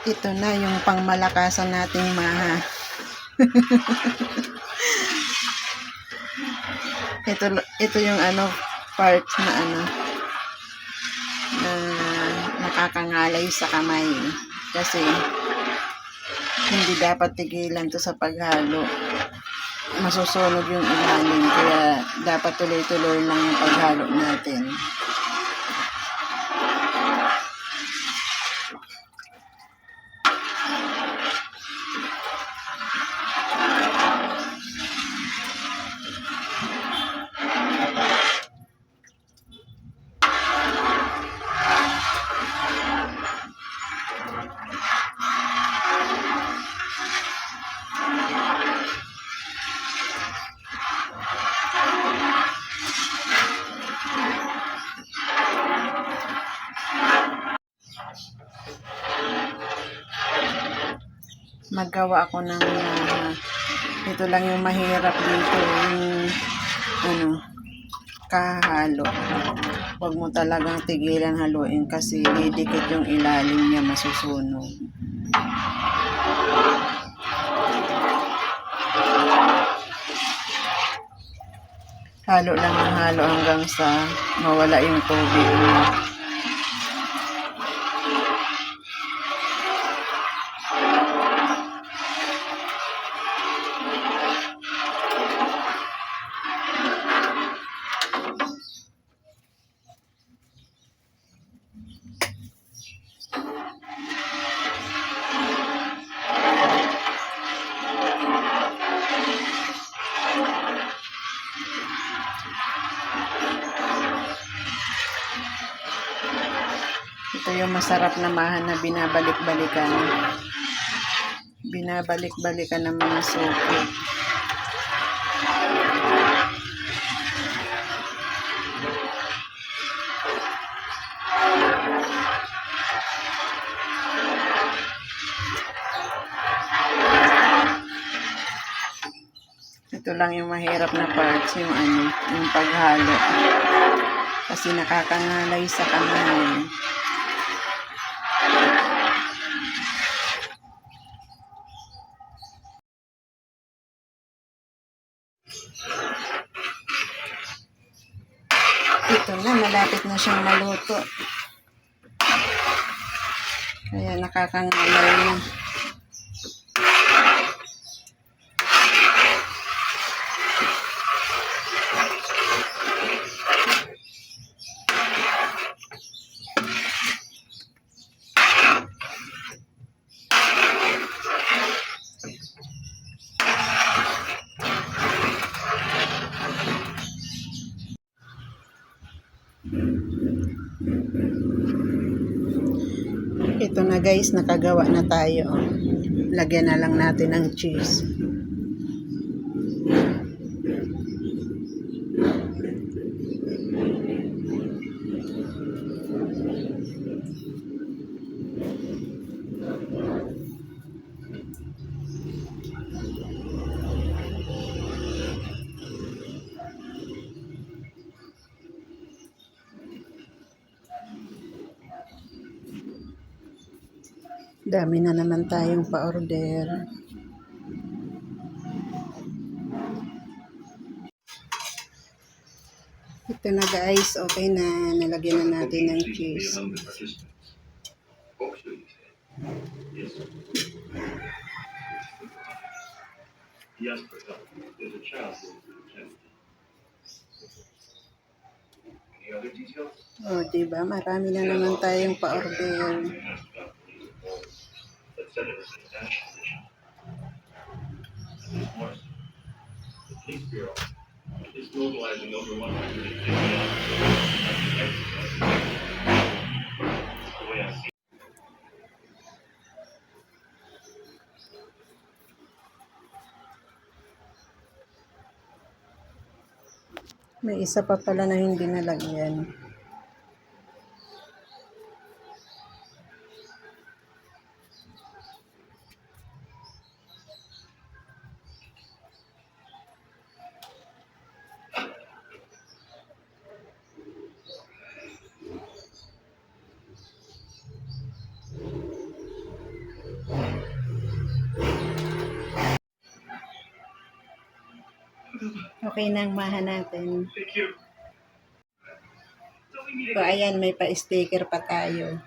Ito na yung pangmalakasan nating maha. ito yung part na na nakakangalay sa kamay. Kasi hindi dapat tigilan to sa paghalo. Masusunog yung ilalim, kaya dapat tuloy-tuloy lang yung paghalo natin. Maggawa ako ng ito lang yung mahirap dito, yung kahalo. Huwag mo talagang tigilan haluin kasi didikit yung ilalim niya, masusunog. Halo lang ang halo hanggang sa mawala yung tubig niya. Ito yung masarap na maha na binabalik-balikan. Binabalik-balikan ng mga suki. Ito lang yung mahirap na parts, yung paghalo. Kasi nakakangalay sa kamay. Ito na, malapit na siyang maluto. Kaya nakakangalay na. Ito na guys, nakagawa na tayo. Lagyan na lang natin ng cheese. Dami na naman tayong pa-order. Ito na guys, okay na. Nalagyan na natin ng cheese. Oh, diba? Marami na naman tayong pa-order. May isa pa pala na hindi nalagyan. Okay nang maha natin. So, ayan, may pa-sticker pa tayo.